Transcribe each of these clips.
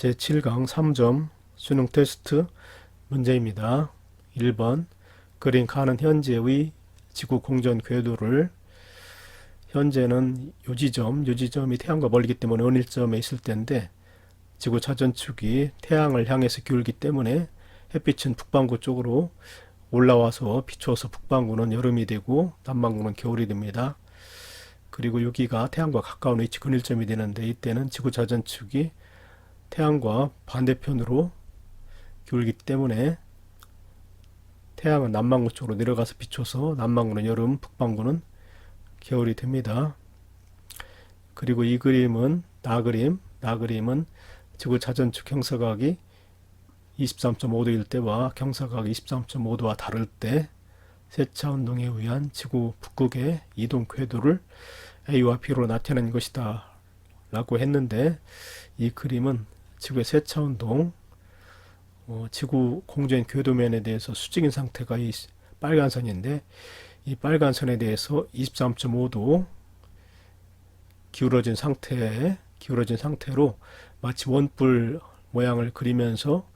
제7강 3점 수능 테스트 문제입니다. 1번 그림 가는 현재의 지구 공전 궤도를 현재는 요 지점이 태양과 멀기 때문에 원일점에 있을 때인데 지구 자전축이 태양을 향해서 기울기 때문에 햇빛은 북반구 쪽으로 올라와서 비춰서 북반구는 여름이 되고 남반구는 겨울이 됩니다. 그리고 여기가 태양과 가까운 위치 근일점이 되는데 이때는 지구 자전축이 태양과 반대편으로 기울기 때문에 태양은 남반구 쪽으로 내려가서 비춰서 남반구는 여름, 북반구는 겨울이 됩니다. 그리고 이 그림은 나그림은 지구 자전축 경사각이 23.5도일 때와 경사각 23.5도와 다를 때 세차 운동에 의한 지구 북극의 이동 궤도를 A와 B로 나타낸 것이다 라고 했는데, 이 그림은 지구의 세차 운동, 지구 공전 궤도면에 대해서 수직인 상태가 이 빨간 선인데, 이 빨간 선에 대해서 23.5도 기울어진 상태로 마치 원뿔 모양을 그리면서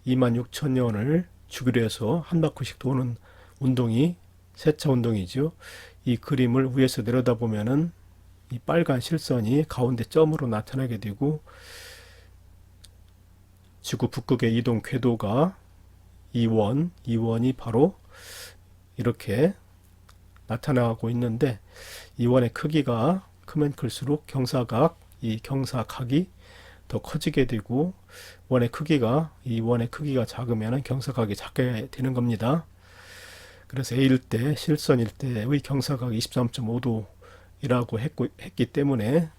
26,000년을 주기로 해서 한 바퀴씩 도는 운동이 세차 운동이죠. 이 그림을 위에서 내려다보면은 이 빨간 실선이 가운데 점으로 나타나게 되고, 지구 북극의 이동 궤도가 이원이 바로 이렇게 나타나고 있는데, 이 원의 크기가 크면 클수록 이 경사각이 더 커지게 되고, 이 원의 크기가 작으면 경사각이 작게 되는 겁니다. 그래서 A일 때, 실선일 때의 경사각이 23.5도이라고 했기 때문에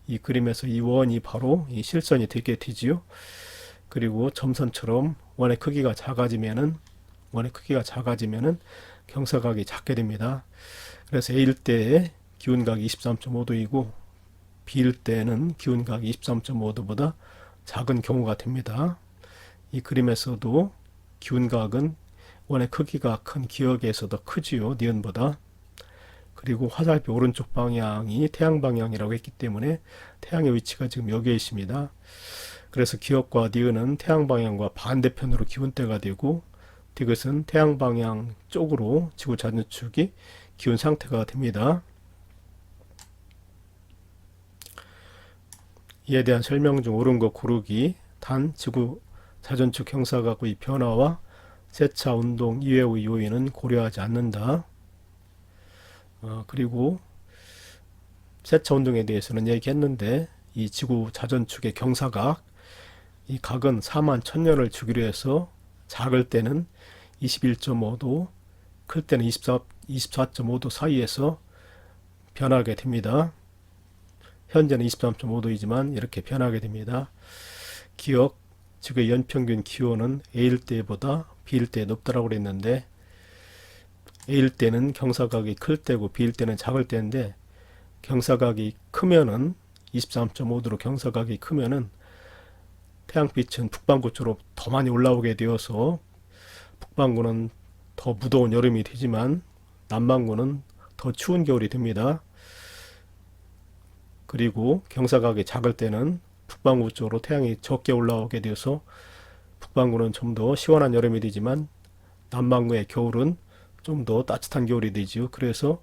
이 그림에서 이 원이 바로 이 실선이 되게 되지요. 그리고 점선처럼 원의 크기가 작아지면은 경사각이 작게 됩니다. 그래서 A일 때의 기운각이 23.5도이고 B일 때는 기운각이 23.5도보다 작은 경우가 됩니다. 이 그림에서도 기운각은 원의 크기가 큰 기역에서 더 크지요, 니은보다. 그리고 화살표 오른쪽 방향이 태양 방향이라고 했기 때문에 태양의 위치가 지금 여기에 있습니다. 그래서 기역과 니은은 태양 방향과 반대편으로 기운대가 되고, 디귿은 태양 방향 쪽으로 지구 자전축이 기운 상태가 됩니다. 이에 대한 설명 중 옳은 것 고르기. 단, 지구 자전축 경사각의 변화와 세차 운동 이외의 요인은 고려하지 않는다. 그리고 세차 운동에 대해서는 얘기했는데, 이 지구 자전축의 경사각, 이 각은 41,000년을 주기로 해서 작을 때는 21.5도, 클 때는 24.5도 사이에서 변하게 됩니다. 현재는 23.5도이지만 이렇게 변하게 됩니다. 기억, 지구의 연평균 기온은 A일 때보다 B일 때 높다라고 그랬는데, A일 때는 경사각이 클 때고 B일 때는 작을 때인데, 경사각이 크면은 23.5도로 경사각이 크면은 태양빛은 북반구 쪽으로 더 많이 올라오게 되어서 북반구는 더 무더운 여름이 되지만 남반구는 더 추운 겨울이 됩니다. 그리고 경사각이 작을 때는 북반구 쪽으로 태양이 적게 올라오게 되어서 북반구는 좀 더 시원한 여름이 되지만 남반구의 겨울은 좀 더 따뜻한 겨울이 되지요. 그래서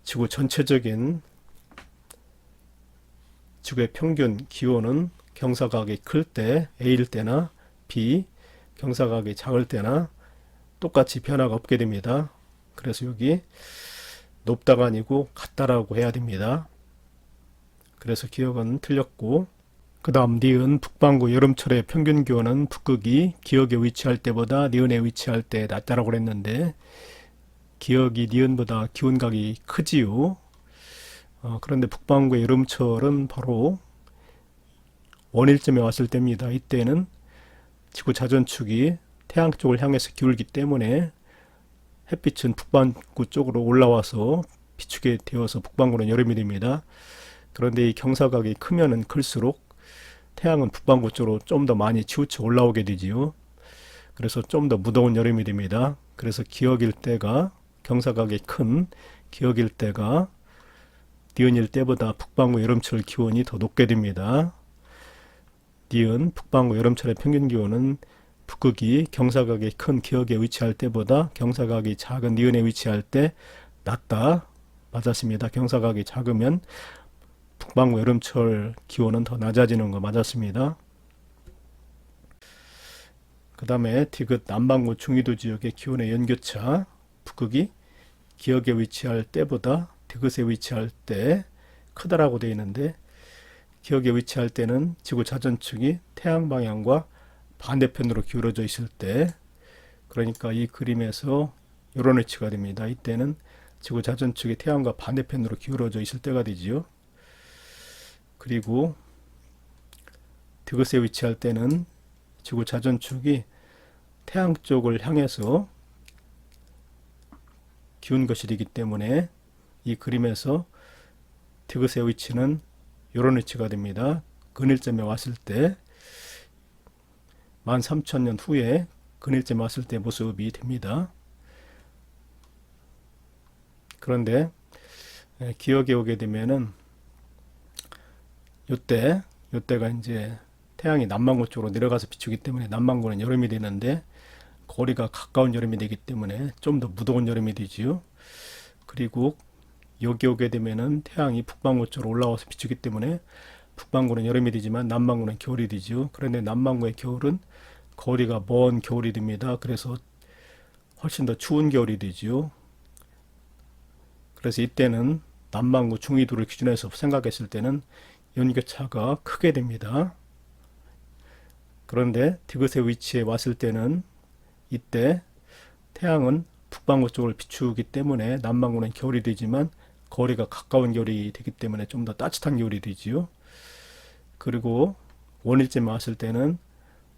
지구 전체적인 지구의 평균 기온은 경사각이 클 때 A일 때나 B, 경사각이 작을 때나 똑같이 변화가 없게 됩니다. 그래서 여기 높다가 아니고 같다라고 해야 됩니다. 그래서 기억은 틀렸고, 그 다음 니은, 북반구 여름철의 평균 기온은 북극이 기역에 위치할 때보다 니은에 위치할 때 낮다라고 그랬는데, 기역이 니은보다 기온각이 크지요. 그런데 북반구의 여름철은 바로 원일점에 왔을 때입니다. 이때는 지구 자전축이 태양 쪽을 향해서 기울기 때문에 햇빛은 북반구 쪽으로 올라와서 비추게 되어서 북반구는 여름이 됩니다. 그런데 이 경사각이 크면은 클수록 태양은 북반구 쪽으로 좀 더 많이 치우쳐 올라오게 되지요. 그래서 좀 더 무더운 여름이 됩니다. 그래서 경사각이 큰 기역일 때가 니은일 때보다 북반구 여름철 기온이 더 높게 됩니다. 니은 북반구 여름철의 평균 기온은 북극이 경사각이 큰 기역에 위치할 때보다 경사각이 작은 니은에 위치할 때 낮다. 맞았습니다. 경사각이 작으면 북반구 여름철 기온은 더 낮아지는 거 맞았습니다. 그 다음에 디귿 남반구 중위도 지역의 기온의 연교차, 북극이 기역에 위치할 때보다 디귿에 위치할 때 크다라고 되어 있는데, 기역에 위치할 때는 지구 자전축이 태양 방향과 반대편으로 기울어져 있을 때, 그러니까 이 그림에서 이런 위치가 됩니다. 이때는 지구 자전축이 태양과 반대편으로 기울어져 있을 때가 되지요. 그리고 디귿에 위치할 때는 지구 자전축이 태양 쪽을 향해서 기운 거실이기 때문에 이 그림에서 디귿의 위치는 이런 위치가 됩니다. 근일점에 왔을 때 13,000년 후에 근일점에 왔을 때 모습이 됩니다. 그런데 기역에 오게 되면은 요때가 이제 태양이 남반구 쪽으로 내려가서 비추기 때문에 남반구는 여름이 되는데, 거리가 가까운 여름이 되기 때문에 좀 더 무더운 여름이 되지요. 그리고 여기 오게 되면은 태양이 북반구 쪽으로 올라와서 비추기 때문에 북반구는 여름이 되지만 남반구는 겨울이 되지요. 그런데 남반구의 겨울은 거리가 먼 겨울이 됩니다. 그래서 훨씬 더 추운 겨울이 되지요. 그래서 이때는 남반구 중위도를 기준해서 생각했을 때는 연교차가 크게 됩니다. 그런데 디귿의 위치에 왔을 때는 이때 태양은 북반구 쪽을 비추기 때문에 남반구는 겨울이 되지만 거리가 가까운 겨울이 되기 때문에 좀 더 따뜻한 겨울이 되지요. 그리고 원일점에 왔을 때는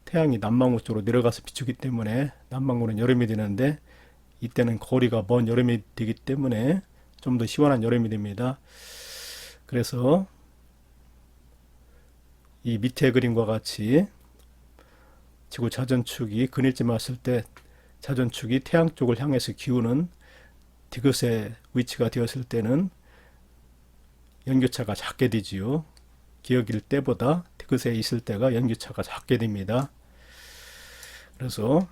태양이 남반구 쪽으로 내려가서 비추기 때문에 남반구는 여름이 되는데, 이때는 거리가 먼 여름이 되기 때문에 좀 더 시원한 여름이 됩니다. 그래서 이 밑에 그림과 같이 지구 자전축이 근일점에 왔을 때 자전축이 태양 쪽을 향해서 기우는 디귿의 위치가 되었을 때는 연교차가 작게 되지요. 기역일 때보다 디귿에 있을 때가 연교차가 작게 됩니다. 그래서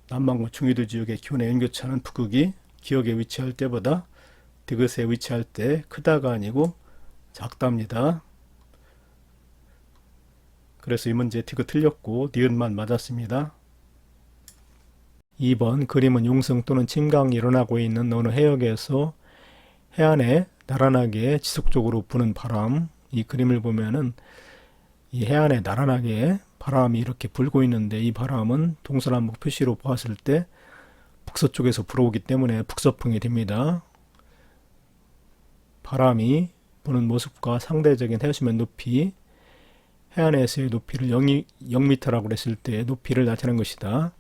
남반구 중위도 지역의 기온의 연교차는 북극이 기역에 위치할 때보다 디귿에 위치할 때 크다가 아니고 작답니다. 그래서 이 문제 디귿 틀렸고 니은만 맞았습니다. 2번 그림은 용성 또는 침강이 일어나고 있는 어느 해역에서 해안에 나란하게 지속적으로 부는 바람. 이 그림을 보면은 이 해안에 나란하게 바람이 이렇게 불고 있는데, 이 바람은 동서남북 표시로 보았을 때 북서쪽에서 불어오기 때문에 북서풍이 됩니다. 바람이 부는 모습과 상대적인 해수면 높이, 해안에서의 높이를 0m라고 했을 때 높이를 나타낸 것이다.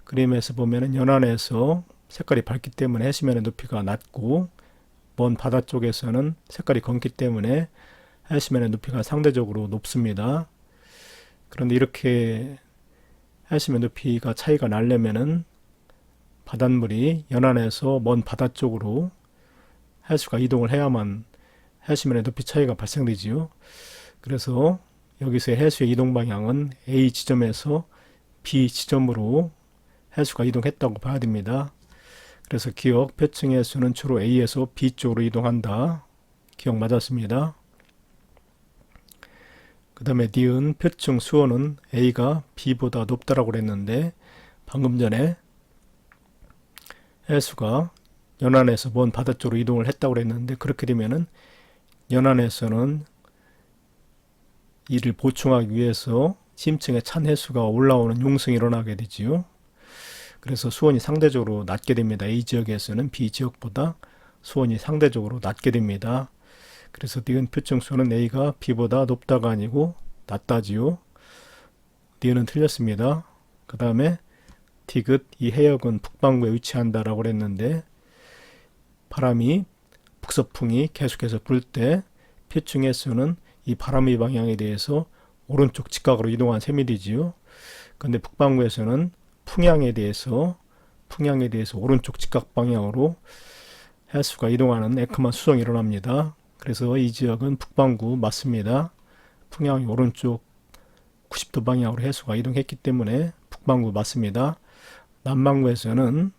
그림에서 보면은 연안에서 색깔이 밝기 때문에 해수면의 높이가 낮고, 먼 바다 쪽에서는 색깔이 검기 때문에 해수면의 높이가 상대적으로 높습니다. 그런데 이렇게 해수면 높이가 차이가 나려면은 바닷물이 연안에서 먼 바다 쪽으로 해수가 이동을 해야만 해수면의 높이 차이가 발생되지요. 그래서 여기서 해수의 이동 방향은 A 지점에서 B 지점으로 해수가 이동했다고 봐야 됩니다. 그래서 기억 표층 해수는 주로 A에서 B 쪽으로 이동한다. 기억 맞았습니다. 그 다음에 니은 표층 수온은 A가 B보다 높다라고 그랬는데, 방금 전에 해수가 연안에서 먼 바다 쪽으로 이동을 했다고 그랬는데, 그렇게 되면은 연안에서는 이를 보충하기 위해서 심층에 찬 해수가 올라오는 용성이 일어나게 되지요. 그래서 수온이 상대적으로 낮게 됩니다. A 지역에서는 B 지역보다 수온이 상대적으로 낮게 됩니다. 그래서 니은 표층 수온은 A가 B보다 높다가 아니고 낮다지요. 니은은 틀렸습니다. 그 다음에 디귿 이 해역은 북반구에 위치한다라고 그랬는데, 바람이 북서풍이 계속해서 불 때 표층 해수는 이 바람의 방향에 대해서 오른쪽 직각으로 이동한 셈이 되지요. 근데 북반구에서는 풍향에 대해서 오른쪽 직각 방향으로 해수가 이동하는 애크만 수정이 일어납니다. 그래서 이 지역은 북반구 맞습니다. 풍향이 오른쪽 90도 방향으로 해수가 이동했기 때문에 북반구 맞습니다. 남반구에서는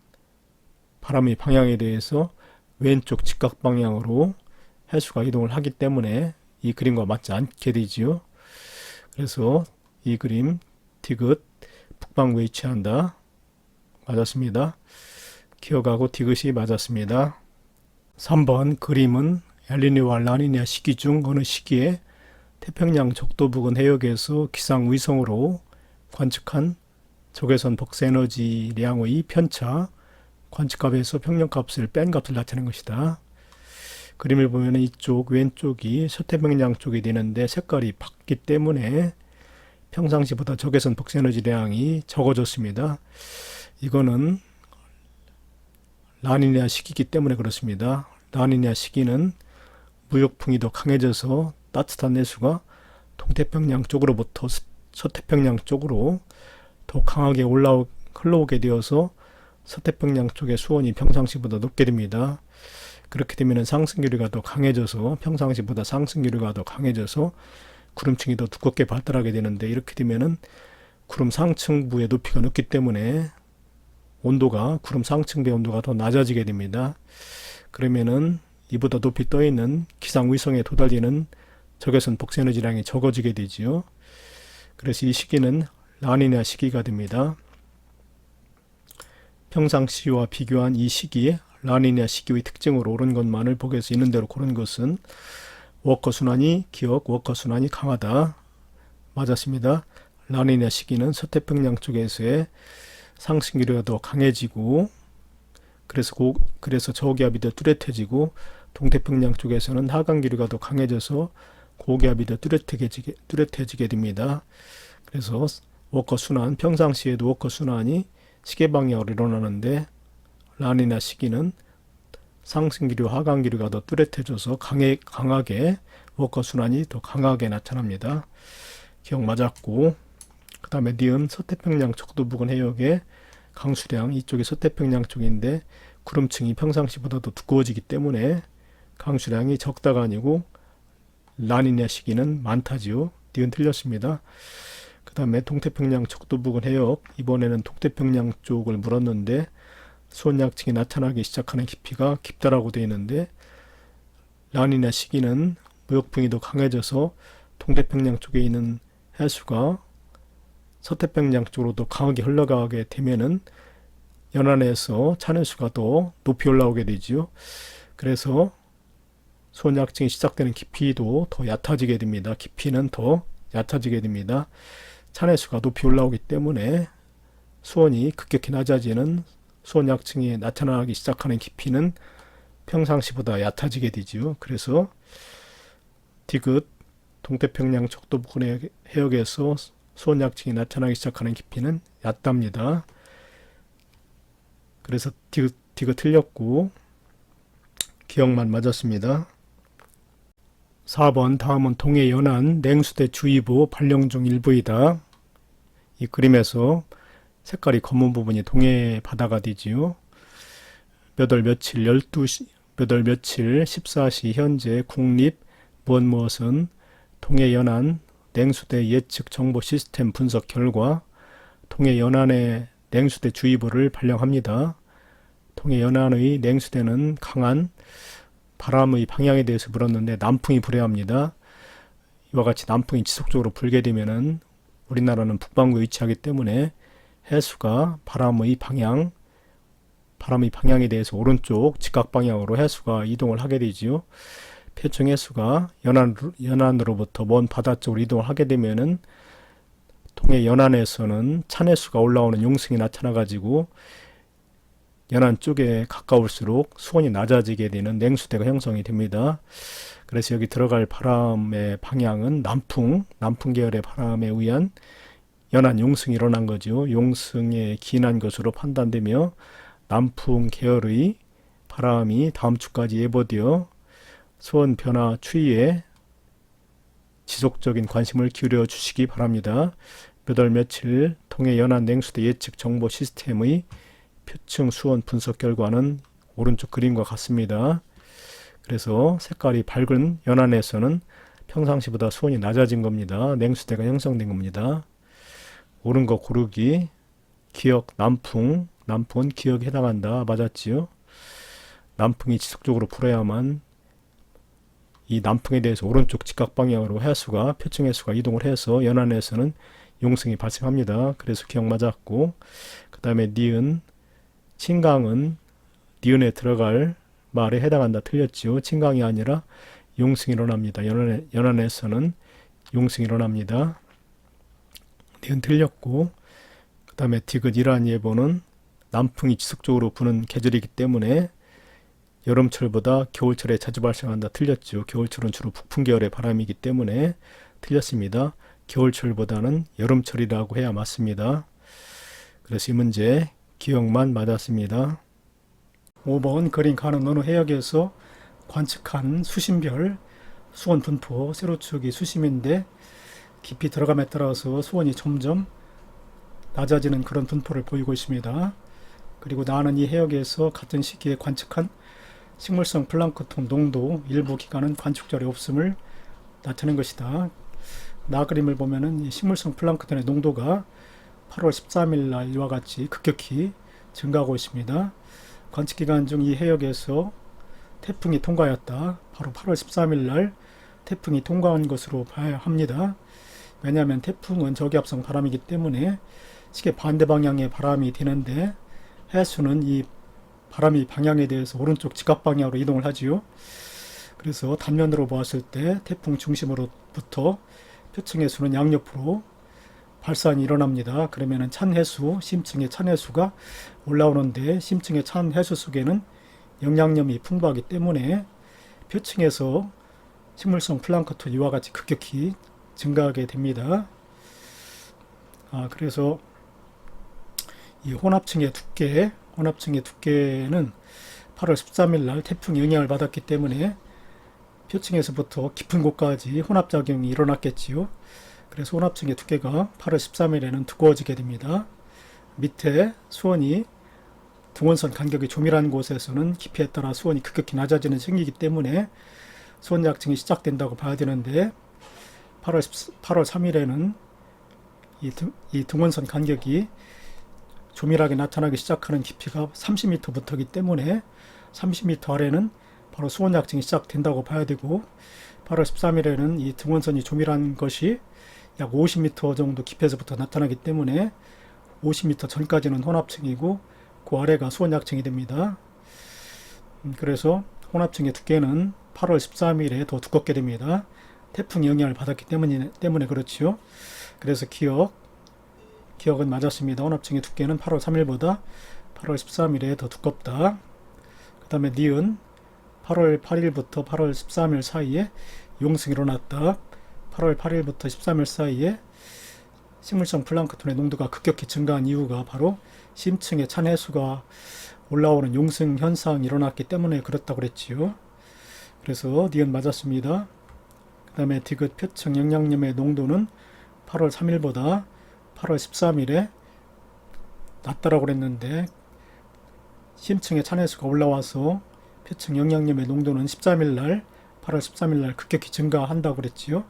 바람의 방향에 대해서 왼쪽 직각 방향으로 해수가 이동을 하기 때문에 이 그림과 맞지 않게 되지요. 그래서 이 그림 디귿 북반구에 위치한다. 맞았습니다. 기억하고 디귿이 맞았습니다. 3번 그림은 엘니뇨와 라니냐 시기 중 어느 시기에 태평양 적도 부근 해역에서 기상위성으로 관측한 적외선 복사에너지량의 편차 관측값에서 평년값을 뺀 값을 나타낸 것이다. 그림을 보면 이쪽 왼쪽이 서태평양 쪽이 되는데 색깔이 밝기 때문에 평상시보다 적외선 복사에너지량이 적어졌습니다. 이거는 라니냐 시기이기 때문에 그렇습니다. 라니냐 시기는 무역풍이 더 강해져서 따뜻한 내수가 동태평양 쪽으로부터 서태평양 쪽으로 더 강하게 흘러오게 되어서 서태평양 쪽의 수온이 평상시보다 높게 됩니다. 그렇게 되면 상승기류가 더 강해져서 평상시보다 상승기류가 더 강해져서 구름층이 더 두껍게 발달하게 되는데, 이렇게 되면은 구름 상층부의 높이가 높기 때문에 구름 상층부의 온도가 더 낮아지게 됩니다. 그러면은 이보다 높이 떠 있는 기상위성에 도달되는 적외선 복사에너지량이 적어지게 되지요. 그래서 이 시기는 라니냐 시기가 됩니다. 평상시와 비교한 이 시기에 라니냐 시기의 특징으로 옳은 것만을 보고서 있는 대로 고른 것은 워커 순환이 워커 순환이 강하다. 맞았습니다. 라니냐 시기는 서태평양 쪽에서의 상승기류가 더 강해지고 그래서 저기압이 더 뚜렷해지고, 동태평양 쪽에서는 하강기류가 더 강해져서 고기압이 더 뚜렷해지게 됩니다. 그래서 워커 순환, 평상시에도 워커 순환이 시계 방향으로 일어나는데 라니냐 시기는 상승기류, 하강기류가 더 뚜렷해져서 강하게 워커 순환이 더 강하게 나타납니다. 기억 맞았고, 그 다음에 니은 서태평양 적도 부근 해역의 강수량, 이쪽이 서태평양 쪽인데 구름층이 평상시보다 더 두꺼워지기 때문에 강수량이 적다가 아니고 라니냐 시기는 많다지요. 니은 틀렸습니다. 그 다음에 동태평양 적도 부근 해역, 이번에는 동태평양 쪽을 물었는데 수온약층이 나타나기 시작하는 깊이가 깊다라고 되어 있는데, 라니냐 시기는 무역풍이 더 강해져서 동태평양 쪽에 있는 해수가 서태평양 쪽으로 더 강하게 흘러가게 되면은 연안에서 찬해수가 더 높이 올라오게 되지요. 그래서 수온약층이 시작되는 깊이도 더 얕아지게 됩니다. 깊이는 더 얕아지게 됩니다. 찬해수가 높이 올라오기 때문에 수온이 급격히 낮아지는 수온약층이 나타나기 시작하는 깊이는 평상시보다 얕아지게 되지요. 그래서 디귿 동태평양 적도 부근의 해역에서 수온약층이 나타나기 시작하는 깊이는 얕답니다. 그래서 디귿 틀렸고 기억만 맞았습니다. 4번 다음은 동해 연안 냉수대 주의보 발령 중 일부이다. 이 그림에서 색깔이 검은 부분이 동해 바다가 되지요. 몇 월 며칠 14시 현재 국립 무엇은 동해 연안 냉수대 예측 정보 시스템 분석 결과 동해 연안의 냉수대 주의보를 발령합니다. 동해 연안의 냉수대는 강한 바람의 방향에 대해서 물었는데 남풍이 불해합니다. 이와 같이 남풍이 지속적으로 불게 되면은 우리나라는 북반구에 위치하기 때문에 해수가 바람의 방향에 대해서 오른쪽 직각 방향으로 해수가 이동을 하게 되지요. 표층 해수가 연안으로부터 먼 바다 쪽으로 이동을 하게 되면은 동해 연안에서는 찬해수가 올라오는 용승이 나타나가지고 연안 쪽에 가까울수록 수온이 낮아지게 되는 냉수대가 형성이 됩니다. 그래서 여기 들어갈 바람의 방향은 남풍 계열의 바람에 의한 연안 용승이 일어난 거죠. 용승에 기인한 것으로 판단되며 남풍 계열의 바람이 다음 주까지 예보되어 수온 변화 추이에 지속적인 관심을 기울여 주시기 바랍니다. 몇 월 며칠 동해 연안 냉수대 예측 정보 시스템의 표층 수온 분석 결과는 오른쪽 그림과 같습니다. 그래서 색깔이 밝은 연안에서는 평상시보다 수온이 낮아진 겁니다. 냉수대가 형성된 겁니다. 옳은 거 고르기. 기역 남풍은 기역에 해당한다. 맞았지요? 남풍이 지속적으로 불어야만 이 남풍에 대해서 오른쪽 직각 방향으로 해수가 표층 해수가 이동을 해서 연안에서는 용승이 발생합니다. 그래서 기억 맞았고, 그 다음에 니은 친강은 니은에 들어갈 말에 해당한다. 틀렸지요? 친강이 아니라 용승이 일어납니다. 연안에서는 용승이 일어납니다. 니은 틀렸고, 그 다음에 디귿 이러한 예보는 남풍이 지속적으로 부는 계절이기 때문에 여름철보다 겨울철에 자주 발생한다. 틀렸죠. 겨울철은 주로 북풍 계열의 바람이기 때문에 틀렸습니다. 겨울철보다는 여름철이라고 해야 맞습니다. 그래서 이 문제 기억만 맞았습니다. 5번 그림 가는 어느 해역에서 관측한 수심별 수온 분포, 세로축이 수심인데 깊이 들어감에 따라서 수온이 점점 낮아지는 그런 분포를 보이고 있습니다. 그리고 나는 이 해역에서 같은 시기에 관측한 식물성 플랑크톤 농도 일부 기간은 관측자리 없음을 나타낸 것이다. 나 그림을 보면은 이 식물성 플랑크톤의 농도가 8월 13일 날 이와 같이 급격히 증가하고 있습니다. 관측 기간 중 이 해역에서 태풍이 통과하였다. 바로 8월 13일 날 태풍이 통과한 것으로 봐야 합니다. 왜냐하면 태풍은 저기압성 바람이기 때문에 시계 반대 방향의 바람이 되는데 해수는 이 바람이 방향에 대해서 오른쪽 직각 방향으로 이동을 하지요. 그래서 단면으로 보았을 때 태풍 중심으로부터 표층 해수는 양옆으로 발산이 일어납니다. 그러면은 찬 해수, 심층의 찬 해수가 올라오는데 심층의 찬 해수 속에는 영양염이 풍부하기 때문에 표층에서 식물성 플랑크톤 이와 같이 급격히 증가하게 됩니다. 그래서 이 혼합층의 두께는 8월 13일 날 태풍이 영향을 받았기 때문에 표층에서부터 깊은 곳까지 혼합작용이 일어났겠지요. 그래서 혼합층의 두께가 8월 13일에는 두꺼워지게 됩니다. 밑에 수온이 등원선 간격이 조밀한 곳에서는 깊이에 따라 수온이 급격히 낮아지는 생기기 때문에 수온약층이 시작된다고 봐야 되는데 8월 3일에는 이 등원선 간격이 조밀하게 나타나기 시작하는 깊이가 30m부터이기 때문에 30m 아래는 바로 수온약층이 시작된다고 봐야 되고 8월 13일에는 이 등원선이 조밀한 것이 약 50m 정도 깊이에서부터 나타나기 때문에 50m 전까지는 혼합층이고 그 아래가 수온약층이 됩니다. 그래서 혼합층의 두께는 8월 13일에 더 두껍게 됩니다. 태풍 영향을 받았기 때문에 그렇지요. 그래서 기억은 맞았습니다. 혼합층의 두께는 8월 3일보다 8월 13일에 더 두껍다. 그 다음에 니은 8월 8일부터 8월 13일 사이에 용승이 일어났다. 8월 8일부터 13일 사이에 식물성 플랑크톤의 농도가 급격히 증가한 이유가 바로 심층의 찬 해수가 올라오는 용승 현상이 일어났기 때문에 그렇다고 그랬지요. 그래서 니은 맞았습니다. 그 다음에 디귿 표층 영양염의 농도는 8월 3일보다 8월 13일에 낮다라고 그랬는데 심층의 찬 해수가 올라와서 표층 영양염의 농도는 13일날 8월 13일날 급격히 증가한다고 그랬지요.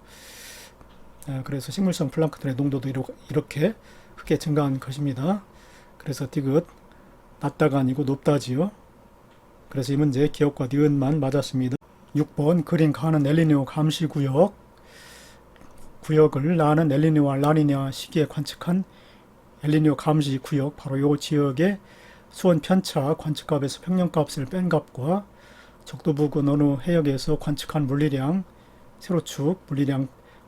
그래서 식물성 플랑크톤의 농도도 이렇게 크게 증가한 것입니다. 그래서 디귿 낮다가 아니고 높다지요. 그래서 이 문제 기억과 니은만 맞았습니다. 6번 그림 가는 엘니뇨 감시구역을 나는 엘니뇨와 라니냐 시기에 관측한 엘니뇨 감시구역 바로 이 지역의 수온 편차 관측값에서 평년값을 뺀 값과 적도 부근 어느 해역에서 관측한 물리량 세로축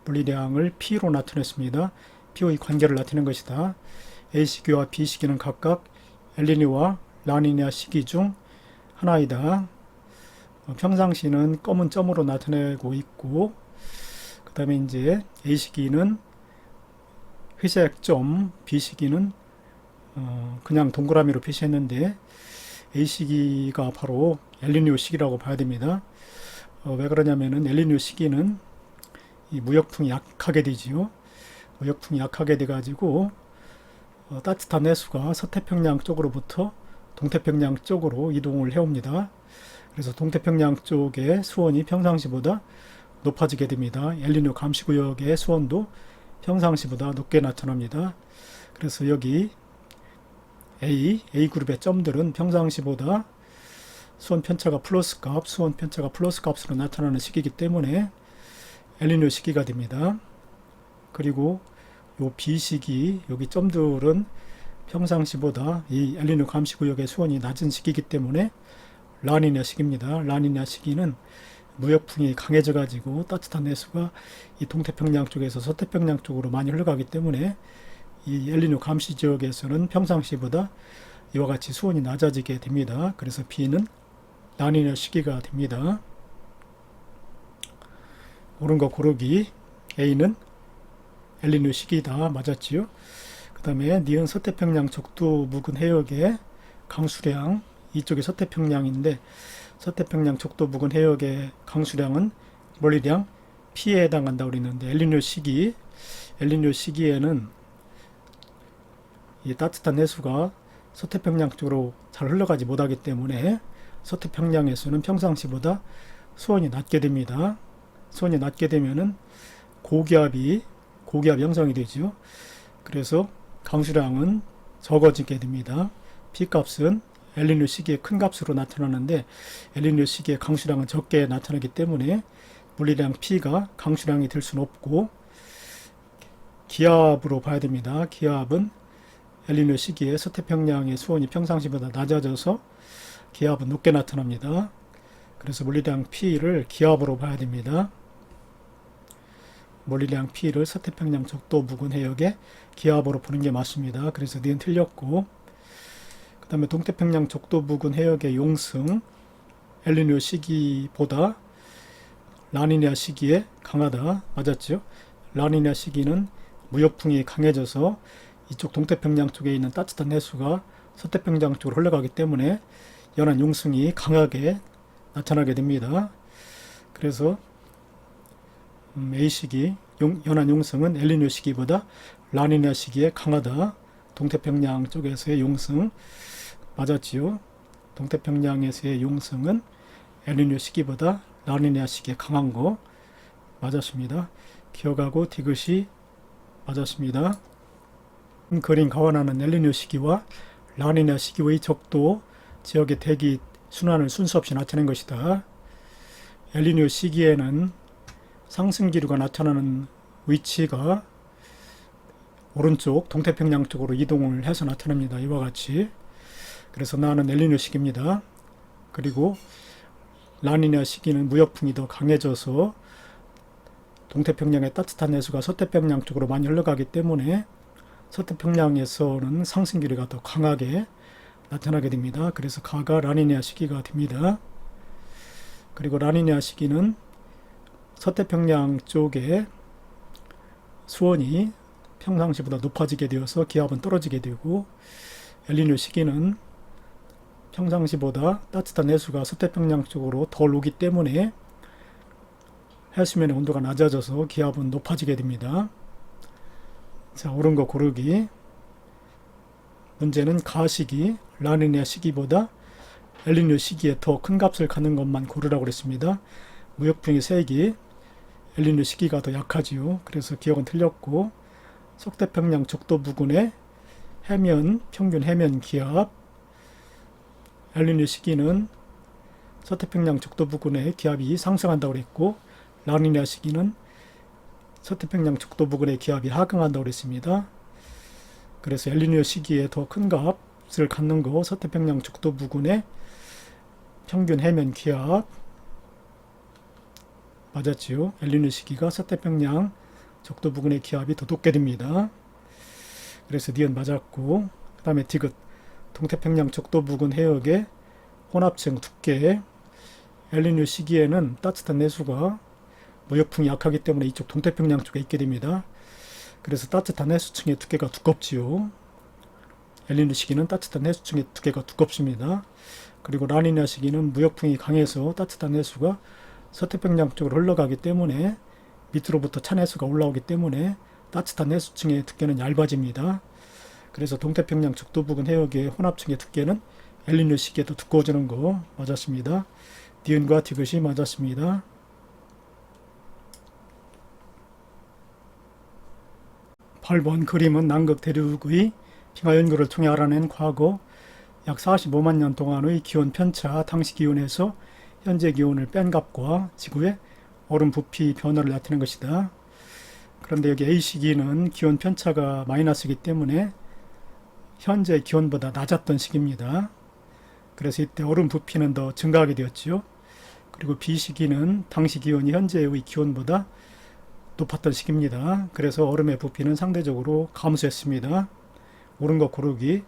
물리량을 P로 나타냈습니다. P의 관계를 나타낸 것이다. A시기와 B시기는 각각 엘니뇨와 라니냐 시기 중 하나이다. 평상시는 검은 점으로 나타내고 있고 그 다음에 이제 A시기는 회색 점, B시기는 그냥 동그라미로 표시했는데 A시기가 바로 엘니뇨 시기라고 봐야 됩니다. 왜 그러냐면은 엘니뇨 시기는 이 무역풍이 약하게 되지요. 무역풍이 약하게 돼 가지고 따뜻한 해수가 서태평양 쪽으로부터 동태평양 쪽으로 이동을 해옵니다. 그래서 동태평양 쪽의 수온이 평상시보다 높아지게 됩니다. 엘니뇨 감시구역의 수온도 평상시보다 높게 나타납니다. 그래서 여기 A그룹의 점들은 평상시보다 수원 편차가 플러스 값, 수원 편차가 플러스 값으로 나타나는 식이기 때문에 엘니뇨 시기가 됩니다. 그리고 요 B식이 여기 점들은 평상시보다 이 엘니뇨 감시구역의 수온이 낮은 시기이기 때문에 라니냐 시기입니다. 라니냐 시기는 무역풍이 강해져 가지고 따뜻한 해수가 이 동태평양 쪽에서 서태평양 쪽으로 많이 흘러가기 때문에 이 엘니뇨 감시 지역에서는 평상시보다 이와 같이 수온이 낮아지게 됩니다. 그래서 B는 라니냐 시기가 됩니다. 옳은 거 고르기. A는 엘니뇨 시기다. 맞았지요? 그 다음에 니은 서태평양 적도 묵은 해역의 강수량, 이쪽이 서태평양인데 서태평양 적도 묵은 해역의 강수량은 물리량 P에 해당한다고 그랬는데 엘니뇨 시기에는 이 따뜻한 해수가 서태평양 쪽으로 잘 흘러가지 못하기 때문에 서태평양에서는 평상시보다 수온이 낮게 됩니다. 수온이 낮게 되면은 고기압 형성이 되죠. 그래서 강수량은 적어지게 됩니다. P값은 엘니뇨 시기의 큰 값으로 나타나는데 엘니뇨 시기의 강수량은 적게 나타나기 때문에 물리량 P가 강수량이 될 수는 없고 기압으로 봐야 됩니다. 기압은 엘니뇨 시기에 서태평양의 수온이 평상시보다 낮아져서 기압은 높게 나타납니다. 그래서 물리량 P를 기압으로 봐야 됩니다. 물리량 P를 서태평양 적도 묵은 해역의 기압으로 보는 게 맞습니다. 그래서 니은 틀렸고, 그 다음에 동태평양 적도 묵은 해역의 용승, 엘니뇨 시기보다 라니냐 시기에 강하다. 맞았죠? 라니냐 시기는 무역풍이 강해져서 이쪽 동태평양 쪽에 있는 따뜻한 해수가 서태평양 쪽으로 흘러가기 때문에 연안 용승이 강하게 나타나게 됩니다. 그래서 A시기 연안 용승은 엘니뇨 시기보다 라니냐 시기에 강하다. 동태평양 쪽에서의 용승 맞았지요. 동태평양에서의 용승은 엘니뇨 시기보다 라니냐 시기에 강한 거 맞았습니다. 기억하고 디귿이 맞았습니다. 그림 가원하는 엘니뇨 시기와 라니냐 시기의 적도 지역의 대기 순환을 순서 없이 나타낸 것이다. 엘니뇨 시기에는 상승기류가 나타나는 위치가 오른쪽 동태평양 쪽으로 이동을 해서 나타납니다. 이와 같이. 그래서 나는 엘니뇨 시기입니다. 그리고 라니냐 시기는 무역풍이 더 강해져서 동태평양의 따뜻한 해수가 서태평양 쪽으로 많이 흘러가기 때문에 서태평양에서는 상승기류가 더 강하게 나타나게 됩니다. 그래서 가가 라니냐 시기가 됩니다. 그리고 라니냐 시기는 서태평양 쪽에 수온이 평상시보다 높아지게 되어서 기압은 떨어지게 되고, 엘니뇨 시기는 평상시보다 따뜻한 해수가 서태평양 쪽으로 덜 오기 때문에 해수면의 온도가 낮아져서 기압은 높아지게 됩니다. 자, 옳은 거 고르기. 문제는 가시기, 라니냐 시기보다 엘니뇨 시기에 더 큰 값을 갖는 것만 고르라고 그랬습니다. 무역풍이 세기, 엘니뇨 시기가 더 약하지요. 그래서 기억은 틀렸고, 서태평양 적도 부근의 평균 해면 기압, 엘니뇨 시기는 서태평양 적도 부근의 기압이 상승한다고 그랬고, 라니냐 시기는 서태평양 적도 부근의 기압이 하강한다고 그랬습니다. 그래서 엘니뇨 시기에 더 큰 값을 갖는 거 서태평양 적도 부근의 평균 해면 기압 맞았지요. 엘니뇨 시기가 서태평양 적도 부근의 기압이 더 높게 됩니다. 그래서 니은 맞았고, 그 다음에 디귿 동태평양 적도 부근 해역의 혼합층 두께. 엘니뇨 시기에는 따뜻한 해수가 무역풍이 약하기 때문에 이쪽 동태평양 쪽에 있게 됩니다. 그래서 따뜻한 해수층의 두께가 두껍지요. 엘니뇨 시기는 따뜻한 해수층의 두께가 두껍습니다. 그리고 라니냐 시기는 무역풍이 강해서 따뜻한 해수가 서태평양 쪽으로 흘러가기 때문에 밑으로부터 찬 해수가 올라오기 때문에 따뜻한 해수층의 두께는 얇아집니다. 그래서 동태평양 적도 부근 해역의 혼합층의 두께는 엘니뇨 시기에 더 두꺼워지는 거 맞았습니다. 니은과 디귿이 맞았습니다. 8번 그림은 남극 대륙의 빙하 연구를 통해 알아낸 과거 약 45만 년 동안의 기온 편차, 당시 기온에서 현재 기온을 뺀 값과 지구의 얼음 부피 변화를 나타낸 것이다. 그런데 여기 A 시기는 기온 편차가 마이너스이기 때문에 현재 기온보다 낮았던 시기입니다. 그래서 이때 얼음 부피는 더 증가하게 되었죠. 그리고 B 시기는 당시 기온이 현재의 기온보다 높았던 시기입니다. 그래서 얼음의 부피는 상대적으로 감소했습니다. 옳은 것 고르기.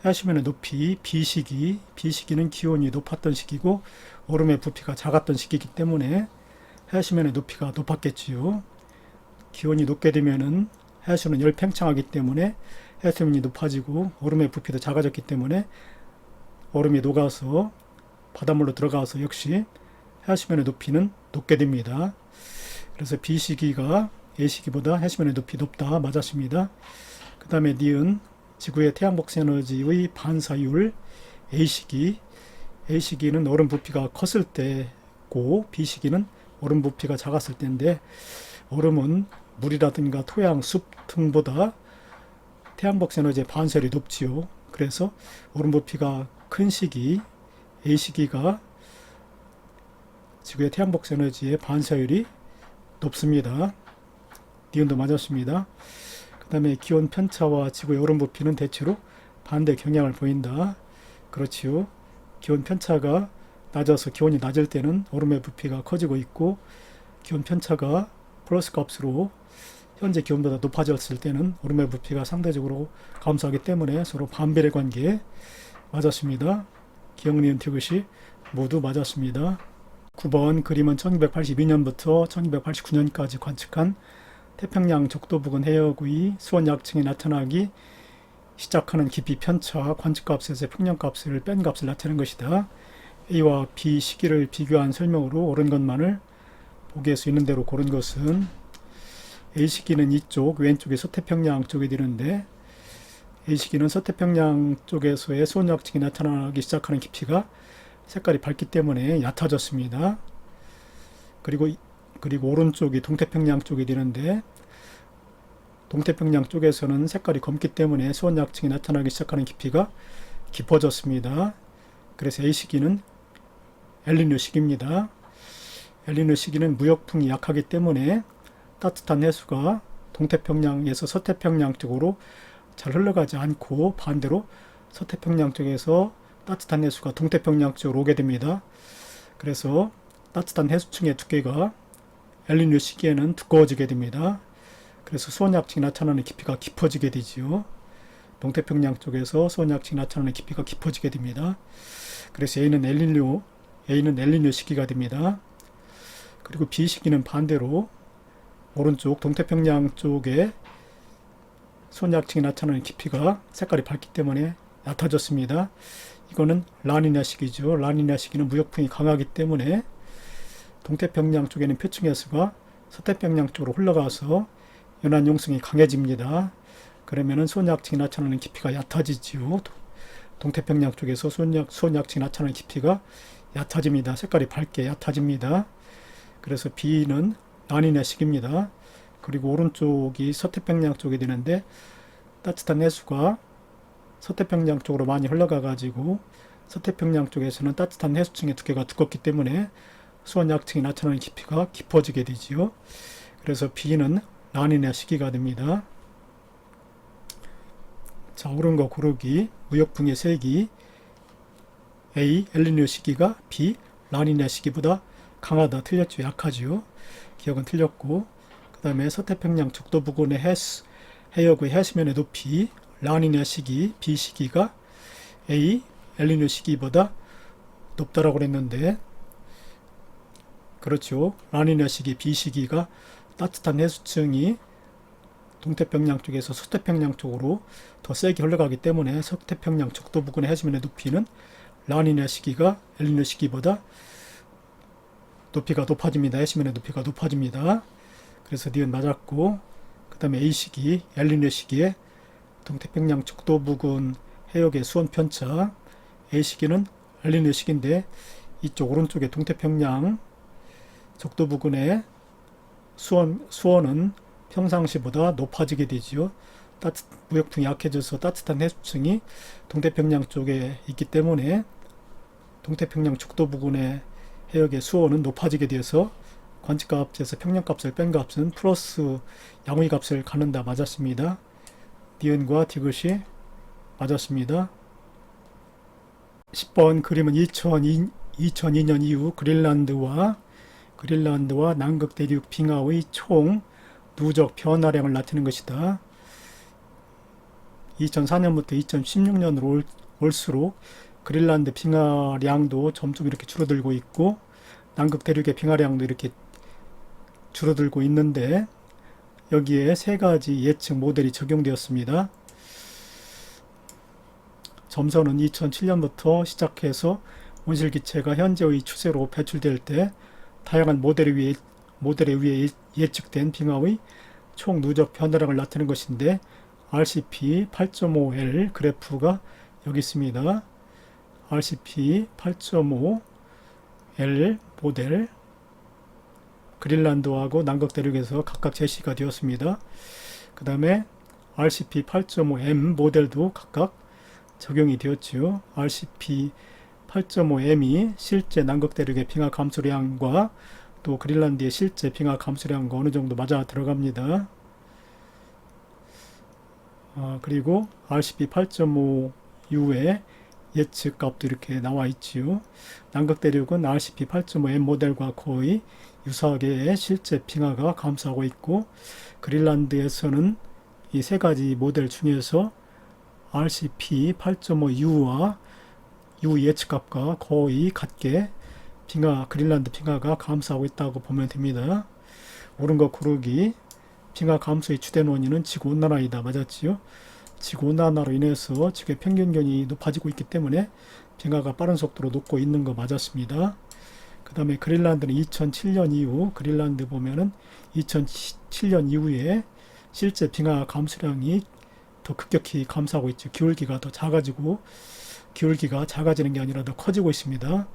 해수면의 높이 B시기는 기온이 높았던 시기고 얼음의 부피가 작았던 시기이기 때문에 해수면의 높이가 높았겠지요. 기온이 높게 되면은 해수는 열팽창하기 때문에 해수면이 높아지고 얼음의 부피도 작아졌기 때문에 얼음이 녹아서 바닷물로 들어가서 역시 해수면의 높이는 높게 됩니다. 그래서 B시기가 A시기보다 해수면의 높이 높다. 맞았습니다. 그 다음에 니은 지구의 태양복사 에너지의 반사율 A시기는 얼음 부피가 컸을 때고 B시기는 얼음 부피가 작았을 때인데 얼음은 물이라든가 토양, 숲 등보다 태양복사 에너지의 반사율이 높지요. 그래서 얼음 부피가 큰 시기 A시기가 지구의 태양복사 에너지의 반사율이 높습니다. 니은도 맞았습니다. 그 다음에 기온 편차와 지구의 얼음 부피는 대체로 반대 경향을 보인다. 그렇지요. 기온 편차가 낮아서 기온이 낮을 때는 얼음의 부피가 커지고 있고 기온 편차가 플러스 값으로 현재 기온보다 높아졌을 때는 얼음의 부피가 상대적으로 감소하기 때문에 서로 반비례 관계. 맞았습니다. 기억, 니은, 티귿이 모두 맞았습니다. 9번 그림은 1982년부터 1989년까지 관측한 태평양 적도 부근 해역의 수온 약층이 나타나기 시작하는 깊이 편차 관측값에서 평년값을 뺀 값을 나타내는 것이다. A와 B 시기를 비교한 설명으로 옳은 것만을 보기에서 있는 대로 고른 것은 A 시기는 이쪽 왼쪽이 서태평양 쪽이 되는데 A 시기는 서태평양 쪽에서의 수온 약층이 나타나기 시작하는 깊이가 색깔이 밝기 때문에 얕아졌습니다. 그리고 오른쪽이 동태평양 쪽이 되는데 동태평양 쪽에서는 색깔이 검기 때문에 수온 약층이 나타나기 시작하는 깊이가 깊어졌습니다. 그래서 A 시기는 엘니뇨 시기입니다. 엘니뇨 시기는 무역풍이 약하기 때문에 따뜻한 해수가 동태평양에서 서태평양 쪽으로 잘 흘러가지 않고 반대로 서태평양 쪽에서 따뜻한 해수가 동태평양 쪽으로 오게 됩니다. 그래서 따뜻한 해수층의 두께가 엘니뇨 시기에는 두꺼워지게 됩니다. 그래서 수온 약층이 나타나는 깊이가 깊어지게 되지요. 동태평양 쪽에서 수온 약층이 나타나는 깊이가 깊어지게 됩니다. 그래서 A는 엘니뇨 시기가 됩니다. 그리고 B 시기는 반대로 오른쪽 동태평양 쪽에 수온 약층이 나타나는 깊이가 색깔이 밝기 때문에 얕아졌습니다. 이거는 라니냐 시기죠. 라니냐 시기는 무역풍이 강하기 때문에 동태평양 쪽에는 표층 해수가 서태평양 쪽으로 흘러가서 연안 용성이 강해집니다. 그러면은 수온 약층이 나타나는 깊이가 얕아지지요. 동태평양 쪽에서 수온 약층이 나타나는 깊이가 얕아집니다. 색깔이 밝게 얕아집니다. 그래서 B는 라니냐 시기입니다. 그리고 오른쪽이 서태평양 쪽이 되는데 따뜻한 해수가 서태평양 쪽으로 많이 흘러가 가지고 서태평양 쪽에서는 따뜻한 해수층의 두께가 두껍기 때문에 수온 약층이 나타나는 깊이가 깊어지게 되지요. 그래서 B는 라니냐 시기가 됩니다. 자, 옳은 거 고르기. 무역풍의 세기 A. 엘니뇨 시기가 B. 라니냐 시기보다 강하다. 틀렸죠. 약하죠. 기억은 틀렸고 그 다음에 서태평양 적도 부근의 해역의 해수면의 높이 라니냐 시기 B 시기가 A. 엘니뇨 시기보다 높다라고 그랬는데 그렇죠. 라니냐 시기 B 시기가 따뜻한 해수층이 동태평양 쪽에서 서태평양 쪽으로 더 세게 흘러가기 때문에 서태평양 적도 부근의 해수면의 높이는 라니냐 시기가 엘니뇨 시기보다 높이가 높아집니다. 해수면의 높이가 높아집니다. 그래서 니은 맞았고 그 다음에 A 시기 엘니뇨 시기에 동태평양 적도 부근 해역의 수온 편차 A 시기는 엘니뇨 시기인데 이쪽 오른쪽에 동태평양 적도 부근의 수온은 평상시보다 높아지게 되지요. 무역풍이 약해져서 따뜻한 해수층이 동태평양 쪽에 있기 때문에 동태평양 죽도 부근의 해역의 수온은 높아지게 되어서 관측값에서 평년값을 뺀 값은 플러스 양위값을 갖는다. 맞았습니다. 니은과 디귿이 맞았습니다. 10번 그림은 2002년 이후 그린란드와 남극 대륙 빙하의 총 누적 변화량을 나타내는 것이다. 2004년부터 2016년으로 올수록 그린란드 빙하량도 점점 이렇게 줄어들고 있고 남극 대륙의 빙하량도 이렇게 줄어들고 있는데 여기에 세 가지 예측 모델이 적용되었습니다. 점선은 2007년부터 시작해서 온실기체가 현재의 추세로 배출될 때 다양한 모델에 의해 예측된 빙하의 총 누적 변화량을 나타내는 것인데 RCP 8.5L 그래프가 여기 있습니다. RCP 8.5L 모델 그린란드하고 남극 대륙에서 각각 제시가 되었습니다. 그 다음에 RCP 8.5M 모델도 각각 적용이 되었죠. RCP 8.5M이 실제 남극 대륙의 빙하 감소량과 또 그린란드의 실제 빙하 감소량과 어느 정도 맞아 들어갑니다. 그리고 RCP 8.5U의 예측 값도 이렇게 나와 있지요. 남극 대륙은 RCP 8.5M 모델과 거의 유사하게 실제 빙하가 감소하고 있고 그린란드에서는 이 세 가지 모델 중에서 RCP 8.5U와 U 예측값과 거의 같게 그린란드 빙하가 감소하고 있다고 보면 됩니다. 옳은 것 고르기. 빙하 감소의 주된 원인은 지구온난화이다. 맞았지요? 지구온난화로 인해서 지구의 평균기온이 높아지고 있기 때문에 빙하가 빠른 속도로 녹고 있는 거 맞았습니다. 그 다음에 그린란드는 2007년 이후 그린란드 보면은 2007년 이후에 실제 빙하 감소량이 더 급격히 감소하고 있죠. 기울기가 더 작아지고 기울기가 작아지는 게 아니라 더 커지고 있습니다.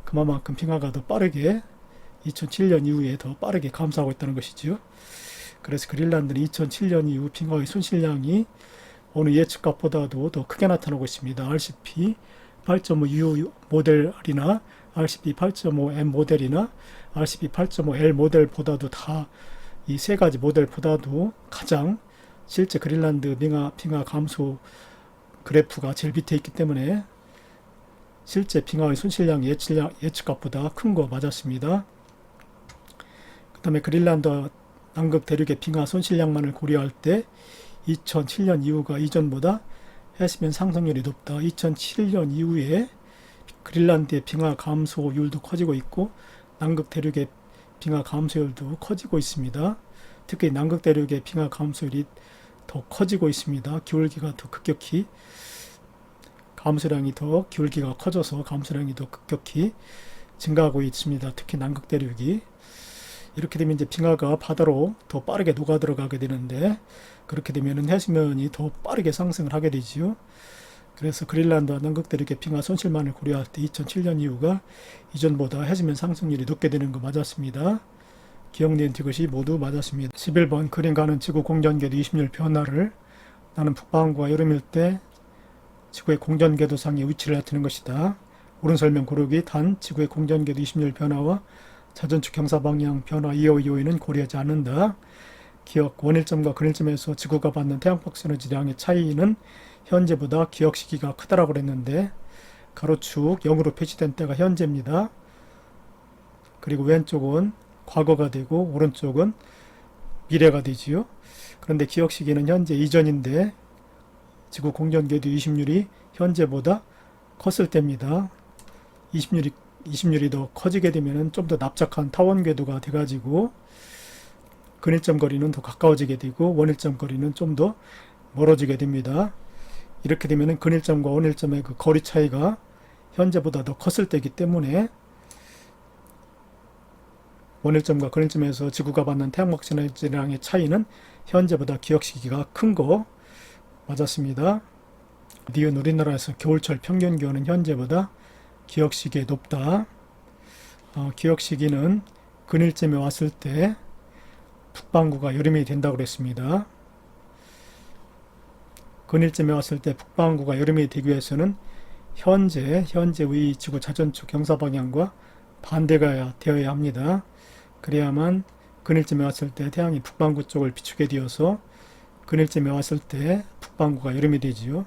그만큼 빙하가 더 빠르게 2007년 이후에 더 빠르게 감소하고 있다는 것이죠. 그래서 그린란드는 2007년 이후 빙하의 손실량이 어느 예측값보다도 더 크게 나타나고 있습니다. RCP 8.5U 모델이나 RCP 8.5M 모델이나 RCP 8.5L 모델보다도 다 이 세 가지 모델보다도 가장 실제 그린란드 빙하 감소 그래프가 제일 밑에 있기 때문에 실제 빙하의 손실량 예측값보다 큰 거 맞았습니다. 그 다음에 그린란드 남극 대륙의 빙하 손실량만을 고려할 때 2007년 이후가 이전보다 해수면 상승률이 높다. 2007년 이후에 그린란드의 빙하 감소율도 커지고 있고 남극 대륙의 빙하 감소율도 커지고 있습니다. 특히 남극 대륙의 빙하 감소율이 더 커지고 있습니다. 기울기가 더 급격히 기울기가 커져서 감소량이 더 급격히 증가하고 있습니다. 특히 남극 대륙이. 이렇게 되면 이제 빙하가 바다로 더 빠르게 녹아 들어가게 되는데 그렇게 되면 해수면이 더 빠르게 상승을 하게 되지요. 그래서 그린란드와 남극 대륙의 빙하 손실만을 고려할 때 2007년 이후가 이전보다 해수면 상승률이 높게 되는 거 맞았습니다. 기억된 디귿이 모두 맞았습니다. 11번 그림 가는 지구 공전궤도 20일 변화를 나는 북반구와 여름일 때 지구의 공전궤도상의 위치를 나타내는 것이다. 옳은 설명 고르기. 단 지구의 공전궤도 20일 변화와 자전축 경사방향 변화 이오이오이는 고려하지 않는다. 기억 원일점과 근일점에서 지구가 받는 태양폭스 에너지량의 차이는 현재보다 기억 시기가 크다라고 그랬는데 가로축 0으로 표시된 때가 현재입니다. 그리고 왼쪽은 과거가 되고 오른쪽은 미래가 되지요. 그런데 기억 시기는 현재 이전인데 지구 공전궤도 20률이 현재보다 컸을 때입니다. 20률이 더 커지게 되면 좀 더 납작한 타원궤도가 돼가지고 근일점 거리는 더 가까워지게 되고 원일점 거리는 좀 더 멀어지게 됩니다. 이렇게 되면 근일점과 원일점의 그 거리 차이가 현재보다 더 컸을 때이기 때문에 원일점과 근일점에서 지구가 받는 태양광 에너지량의 차이는 현재보다 기억 시기가 큰 거 맞았습니다. 니은 우리나라에서 겨울철 평균 기온은 현재보다 기억 시기에 높다. 기억 시기는 근일점에 왔을 때 북반구가 여름이 된다고 그랬습니다. 근일점에 왔을 때 북반구가 여름이 되기 위해서는 현재의 지구 자전축 경사 방향과 반대가 되어야 합니다. 그래야만 근일점에 왔을 때 태양이 북반구 쪽을 비추게 되어서 근일점에 왔을 때 북반구가 여름이 되지요.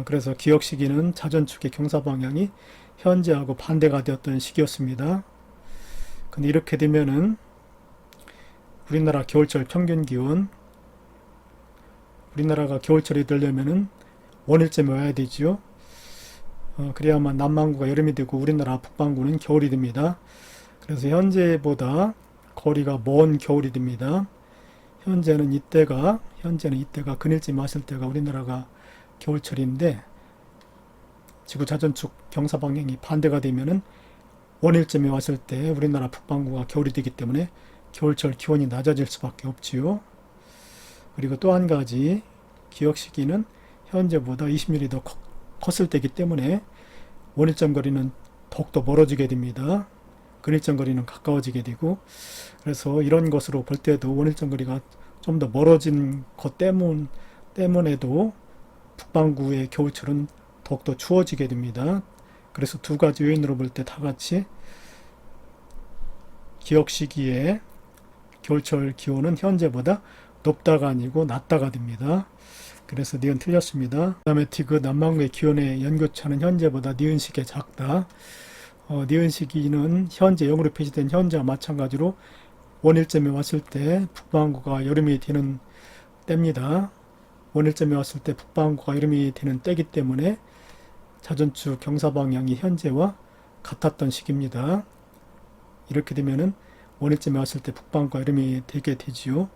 그래서 기역 시기는 자전축의 경사 방향이 현재하고 반대가 되었던 시기였습니다. 근데 이렇게 되면은 우리나라 겨울철 평균 기온, 우리나라가 겨울철이 되려면은 원일점에 와야 되지요. 그래야만 남반구가 여름이 되고 우리나라 북반구는 겨울이 됩니다. 그래서 현재보다 거리가 먼 겨울이 됩니다. 현재는 이때가 근일점에 왔을 때가 우리나라가 겨울철인데 지구 자전축 경사 방향이 반대가 되면은 원일점에 왔을 때 우리나라 북반구가 겨울이 되기 때문에 겨울철 기온이 낮아질 수밖에 없지요. 그리고 또 한 가지 기역 시기는 현재보다 20mm 더 컸을 때이기 때문에 원일점 거리는 더욱더 멀어지게 됩니다. 근일점 거리는 가까워지게 되고, 그래서 이런 것으로 볼 때도 원일점 거리가 좀 더 멀어진 것 때문에도 북반구의 겨울철은 더욱더 추워지게 됩니다. 그래서 두 가지 요인으로 볼 때 다 같이 기역 시기에 겨울철 기온은 현재보다 높다가 아니고 낮다가 됩니다. 그래서 니은 틀렸습니다. 그 다음에 디귿 남반구의 기온의 연교차는 현재보다 니은 시기에 작다. 니은 시기는 현재 0으로 표시된 현재와 마찬가지로 원일점에 왔을 때 북반구가 여름이 되는 때입니다. 원일점에 왔을 때 북반구가 여름이 되는 때이기 때문에 자전축 경사 방향이 현재와 같았던 시기입니다. 이렇게 되면은 원일점에 왔을 때 북반구가 여름이 되게 되지요.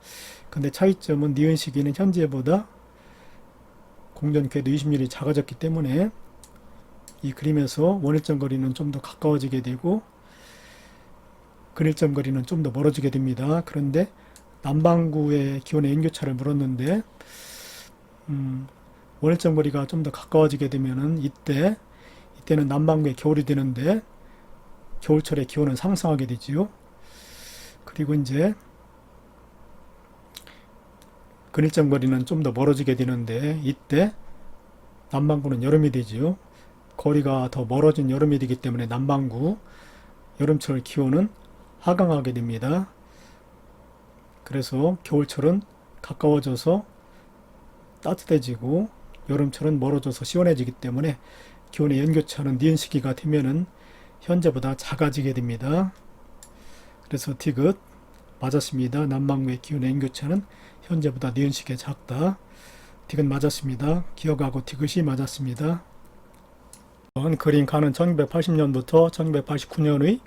근데 차이점은 니은 시기는 현재보다 공전 궤도 20mm 작아졌기 때문에 이 그림에서 원일점 거리는 좀 더 가까워지게 되고 근일점 거리는 좀 더 멀어지게 됩니다. 그런데 남반구의 기온의 연교차를 물었는데 원일점 거리가 좀 더 가까워지게 되면은 이때는 남반구의 겨울이 되는데 겨울철의 기온은 상승하게 되지요. 그리고 이제 근일점 거리는 좀 더 멀어지게 되는데 이때 남반구는 여름이 되지요. 거리가 더 멀어진 여름이 되기 때문에 남반구 여름철 기온은 하강하게 됩니다. 그래서 겨울철은 가까워져서 따뜻해지고 여름철은 멀어져서 시원해지기 때문에 기온의 연교차는 니은 시기가 되면은 현재보다 작아지게 됩니다. 그래서 디귿 맞았습니다. 남반구의 기온의 연교차는 현재보다 니은 시기에 작다. 디귿 맞았습니다. 기억하고 디귿이 맞았습니다. 그림 가는 1980년부터 1989년의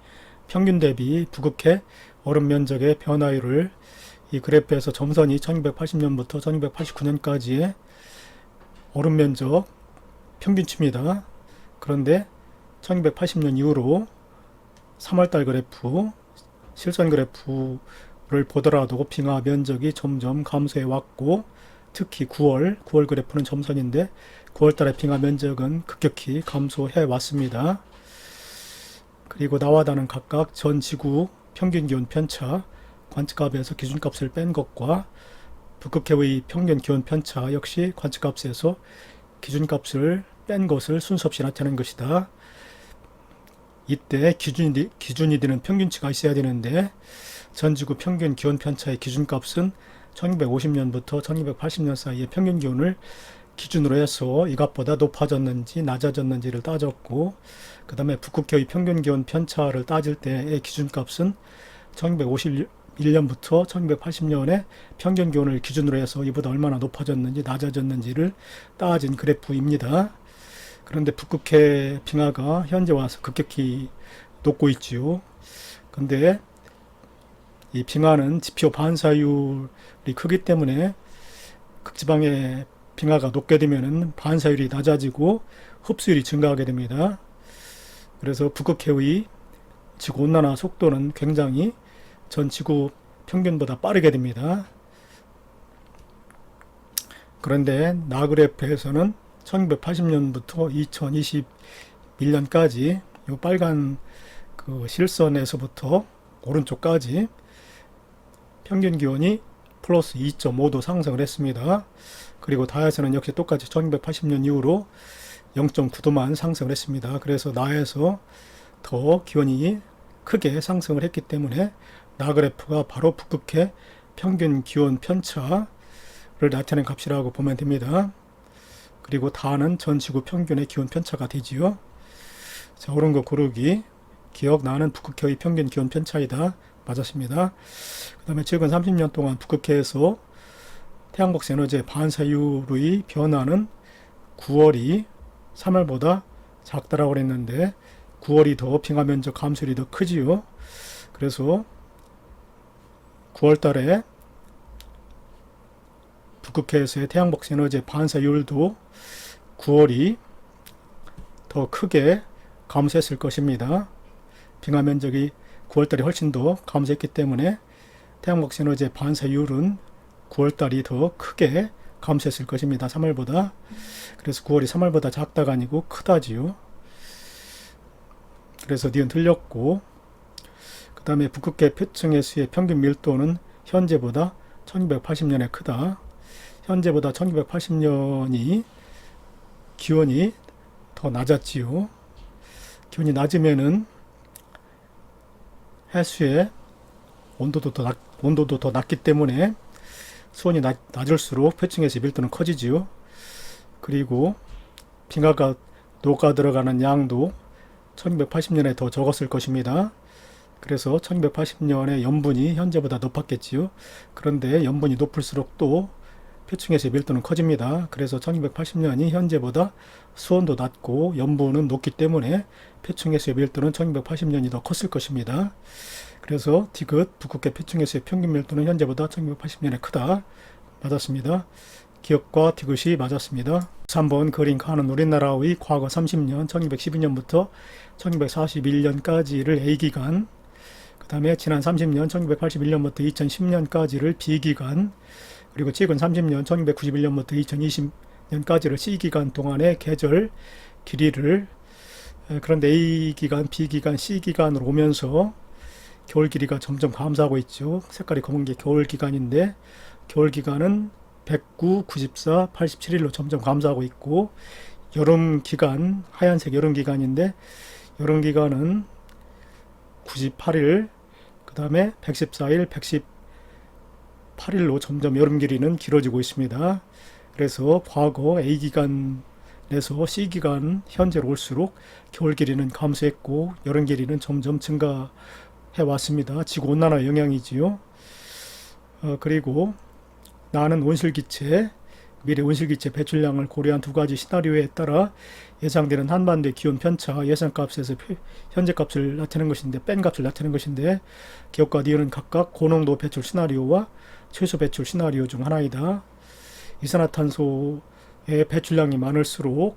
평균 대비 북극해 얼음 면적의 변화율을 이 그래프에서 점선이 1980년부터 1989년까지의 얼음 면적 평균치입니다. 그런데 1980년 이후로 3월달 그래프, 실선 그래프를 보더라도 빙하 면적이 점점 감소해 왔고 특히 9월 그래프는 점선인데 9월달의 빙하 면적은 급격히 감소해 왔습니다. 그리고 나와 다른 각각 전 지구 평균 기온 편차, 관측값에서 기준값을 뺀 것과 북극해의 평균 기온 편차 역시 관측값에서 기준값을 뺀 것을 순서 없이 나타낸 것이다. 이때 기준이 되는 평균치가 있어야 되는데 전지구 평균 기온 편차의 기준값은 1950년부터 1980년 사이의 평균 기온을 기준으로 해서 이것보다 높아졌는지 낮아졌는지를 따졌고 그 다음에 북극해의 평균 기온 편차를 따질 때의 기준값은 1951년부터 1980년의 평균 기온을 기준으로 해서 이보다 얼마나 높아졌는지 낮아졌는지를 따진 그래프입니다. 그런데 북극해 빙하가 현재 와서 급격히 녹고 있지요. 근데 이 빙하는 지표 반사율이 크기 때문에 극지방의 빙하가 녹게 되면 반사율이 낮아지고 흡수율이 증가하게 됩니다. 그래서 북극해의 지구온난화 속도는 굉장히 전 지구 평균보다 빠르게 됩니다. 그런데 나그래프에서는 1980년부터 2021년까지 이 빨간 그 실선에서부터 오른쪽까지 평균 기온이 플러스 2.5도 상승을 했습니다. 그리고 다에서는 역시 똑같이 1980년 이후로 0.9도만 상승을 했습니다. 그래서 나에서 더 기온이 크게 상승을 했기 때문에 나 그래프가 바로 북극해 평균 기온 편차를 나타낸 값이라고 보면 됩니다. 그리고 다는 전 지구 평균의 기온 편차가 되지요. 자, 옳은 거 고르기. 기억 나는 북극해의 평균 기온 편차이다. 맞았습니다. 그 다음에 최근 30년 동안 북극해에서 태양광 에너지의 반사율의 변화는 9월이 3월보다 작다라고 그랬는데 9월이 더 빙하 면적 감소율이 더 크지요. 그래서 9월 달에 북극해에서의 태양광 에너지의 반사율도 9월이 더 크게 감소했을 것입니다. 빙하 면적이 9월달이 훨씬 더 감소했기 때문에 태양광 에너지의 반사율은 9월달이 더 크게 감소했을 것입니다. 3월보다. 그래서 9월이 3월보다 작다가 아니고 크다지요. 그래서 니은 틀렸고, 그 다음에 북극해 표층의 수의 평균 밀도는 현재보다 1980년에 크다. 현재보다 1980년이 기온이 더 낮았지요. 기온이 낮으면은 해수의 온도도 더 낮기 때문에 수온이 낮을수록 표층에서의 밀도는 커지지요. 그리고 빙하가 녹아 들어가는 양도 1980년에 더 적었을 것입니다. 그래서 1980년에 염분이 현재보다 높았겠지요. 그런데 염분이 높을수록 또 표층에서의 밀도는 커집니다. 그래서 1980년이 현재보다 수온도 낮고 염분은 높기 때문에 표층에서의 밀도는 1980년이 더 컸을 것입니다. 그래서 디귿 북극해 표층에서의 평균 밀도는 현재보다 1980년에 크다. 맞았습니다. 기억과 디귿이 맞았습니다. 3번 그린 칸은 우리나라의 과거 30년 1212년부터 1241년까지를 A기간, 그 다음에 지난 30년 1981년부터 2010년까지를 B기간, 그리고 최근 30년 1991년부터 2020년까지를 C기간 동안의 계절 길이를, 그런데 A기간, B기간, C기간으로 오면서 겨울 길이가 점점 감소하고 있죠. 색깔이 검은 게 겨울 기간인데 겨울 기간은 109, 94, 87일로 점점 감소하고 있고, 여름 기간, 하얀색 여름 기간인데 여름 기간은 98일, 그 다음에 114일, 118일로 점점 여름 길이는 길어지고 있습니다. 그래서 과거 A기간에서 C기간 현재로 올수록 겨울 길이는 감소했고 여름 길이는 점점 증가해 왔습니다. 지구온난화 영향이지요. 그리고 나는 온실기체, 미래 온실기체 배출량을 고려한 두 가지 시나리오에 따라 예상되는 한반도의 기온 편차 예상값에서 현재값을 나타내는 것인데, 뺀값을 나타내는 것인데, 기억과 니은은 각각 고농도 배출 시나리오와 최소 배출 시나리오 중 하나이다. 이산화탄소의 배출량이 많을수록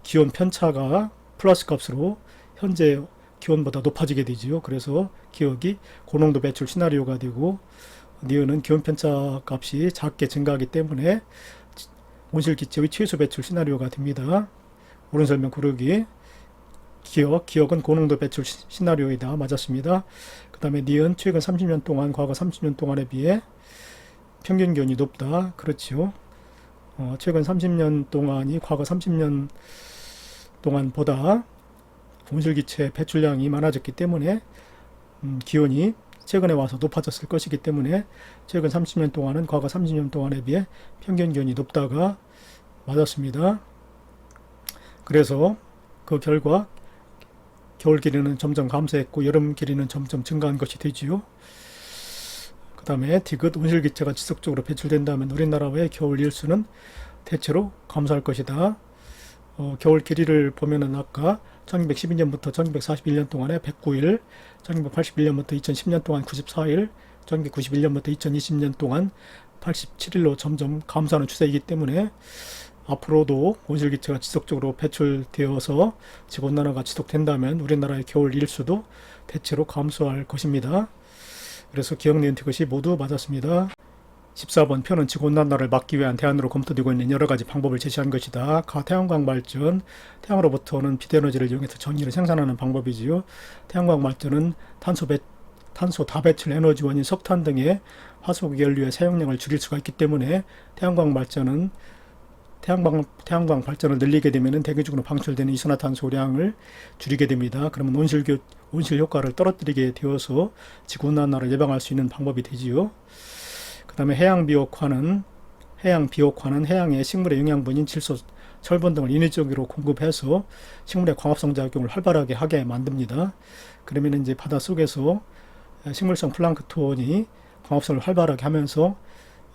기온 편차가 플러스 값으로 현재 기온보다 높아지게 되지요. 그래서 기억이 고농도 배출 시나리오가 되고, 니은은 기온 편차 값이 작게 증가하기 때문에 온실기체의 최소 배출 시나리오가 됩니다. 옳은 설명 고르기. 기억은 고농도 배출 시나리오이다. 맞았습니다. 그 다음에 니은 최근 30년 동안 과거 30년 동안에 비해 평균 기온이 높다. 그렇지요. 최근 30년 동안이 과거 30년 동안보다 온실기체 배출량이 많아졌기 때문에 기온이 최근에 와서 높아졌을 것이기 때문에 최근 30년 동안은 과거 30년 동안에 비해 평균 기온이 높다가 맞았습니다. 그래서 그 결과 겨울 길이는 점점 감소했고 여름 길이는 점점 증가한 것이 되지요. 그 다음에 디귿 온실기체가 지속적으로 배출된다면 우리나라의 겨울 일수는 대체로 감소할 것이다. 겨울 길이를 보면은 아까 1912년부터 1941년 동안에 109일, 1981년부터 2010년 동안 94일, 1991년부터 2020년 동안 87일로 점점 감소하는 추세이기 때문에 앞으로도 온실기체가 지속적으로 배출되어서 지구온난화가 지속된다면 우리나라의 겨울 일수도 대체로 감소할 것입니다. 그래서 기억, 니은, 디귿이 모두 맞았습니다. 14번 표는 지구온난화를 막기 위한 대안으로 검토되고 있는 여러 가지 방법을 제시한 것이다. 태양광 발전, 태양으로부터 오는 비대에너지를 이용해서 전기를 생산하는 방법이지요. 태양광 발전은 탄소 다배출 에너지원인 석탄 등의 화석 연료의 사용량을 줄일 수가 있기 때문에 태양광 발전을 늘리게 되면 대기 중으로 방출되는 이산화탄소량을 줄이게 됩니다. 그러면 온실 효과를 떨어뜨리게 되어서 지구온난화를 예방할 수 있는 방법이 되지요. 그 다음에 해양 비옥화는 해양의 식물의 영양분인 질소, 철분 등을 인위적으로 공급해서 식물의 광합성 작용을 활발하게 하게 만듭니다. 그러면 이제 바닷속에서 식물성 플랑크톤이 광합성을 활발하게 하면서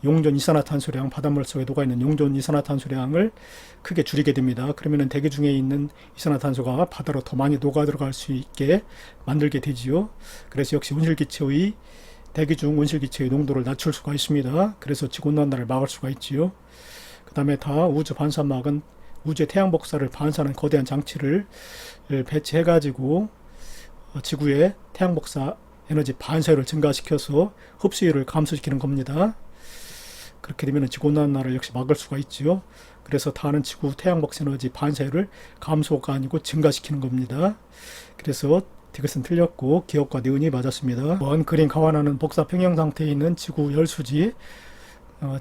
용존 이산화탄소량, 바닷물 속에 녹아있는 용존 이산화탄소량을 크게 줄이게 됩니다. 그러면 대기 중에 있는 이산화탄소가 바다로 더 많이 녹아 들어갈 수 있게 만들게 되지요. 그래서 역시 대기 중 온실기체의 농도를 낮출 수가 있습니다. 그래서 지구온난화를 막을 수가 있지요. 그 다음에 우주 반사막은 우주의 태양 복사를 반사하는 거대한 장치를 배치해가지고 지구의 태양 복사 에너지 반사율을 증가시켜서 흡수율을 감소시키는 겁니다. 그렇게 되면 지구온난화를 역시 막을 수가 있죠. 그래서 다는 지구 태양 복사 에너지 반사율을 감소가 아니고 증가시키는 겁니다. 그래서 이것은 틀렸고 기억과 니은이 맞았습니다. 그린 가완하는 복사 평형 상태에 있는 지구 열수지,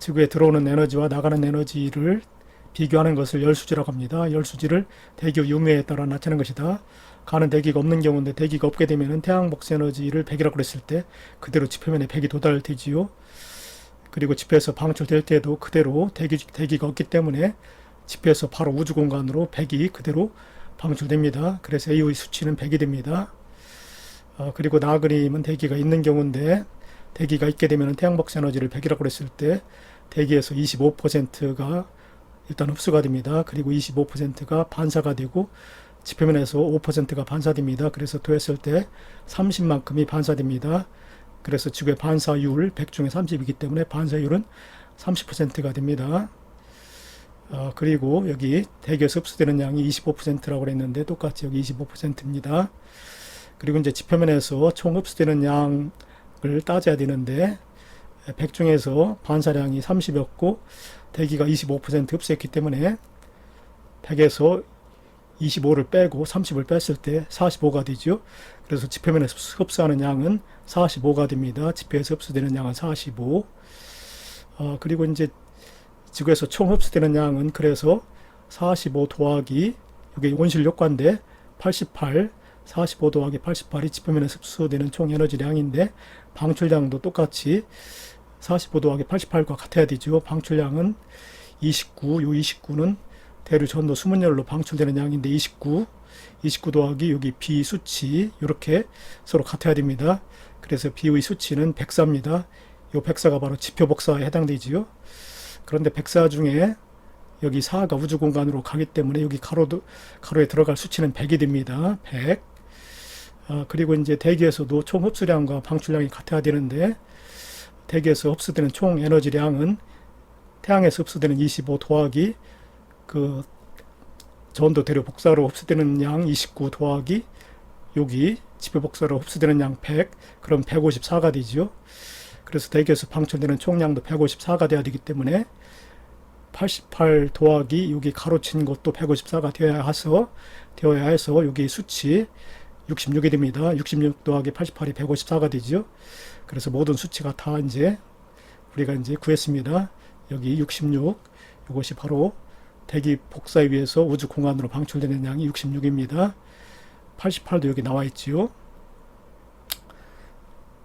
지구에 들어오는 에너지와 나가는 에너지를 비교하는 것을 열수지라고 합니다. 열수지를 대기의 유무에 따라 나타내는 것이다. 가는 대기가 없는 경우인데 대기가 없게 되면 태양 복사 에너지를 100이라고 했을 때 그대로 지표면에 100이 도달되지요. 그리고 지표에서 방출될 때도 그대로 대기가 없기 때문에 지표에서 바로 우주 공간으로 100이 그대로 방출됩니다. 그래서 A의 수치는 100이 됩니다. 그리고 나그림은 대기가 있는 경우인데 대기가 있게 되면 태양 복사 에너지를 100이라고 했을 때 대기에서 25%가 일단 흡수가 됩니다. 그리고 25%가 반사가 되고 지표면에서 5%가 반사됩니다. 그래서 더했을 때 30만큼이 반사됩니다. 그래서 지구의 반사율 100 중에 30이기 때문에 반사율은 30%가 됩니다. 그리고 여기 대기에서 흡수되는 양이 25%라고 했는데 똑같이 여기 25%입니다. 그리고 이제 지표면에서 총 흡수되는 양을 따져야 되는데 100 중에서 반사량이 30이었고 대기가 25% 흡수했기 때문에 100에서 25를 빼고 30을 뺐을 때 45가 되죠. 그래서 지표면에서 흡수하는 양은 45가 됩니다. 지표에서 흡수되는 양은 45. 그리고 이제 지구에서 총 흡수되는 양은 그래서 45 더하기 여기 온실 효과인데 88, 45 더하기 88이 지표면에서 흡수되는 총 에너지량인데 방출량도 똑같이 45 더하기 88과 같아야 되죠. 방출량은 29, 요 29는 대류 전도 수문열로 방출되는 양인데 29 더하기 여기 B 수치 이렇게 서로 같아야 됩니다. 그래서 B의 수치는 104입니다. 요 104가 바로 지표 복사에 해당되지요. 그런데 104 중에 여기 4가 우주 공간으로 가기 때문에 여기 가로에 들어갈 수치는 100이 됩니다. 100. 그리고 이제 대기에서도 총 흡수량과 방출량이 같아야 되는데 대기에서 흡수되는 총 에너지량은 태양에서 흡수되는 25 더하기 그 전도 대류 복사로 흡수되는 양 29 더하기 여기 지표 복사로 흡수되는 양 100, 그럼 154가 되지요. 그래서 대기에서 방출되는 총량도 154가 돼야 되기 때문에 88 더하기 여기 가로친 것도 154가 되어야 해서 여기 수치 66이 됩니다. 66 더하기 88이 154가 되죠. 그래서 모든 수치가 다 이제 우리가 이제 구했습니다. 여기 66, 이것이 바로 대기 복사에 의해서 우주 공간으로 방출되는 양이 66입니다. 88도 여기 나와 있지요.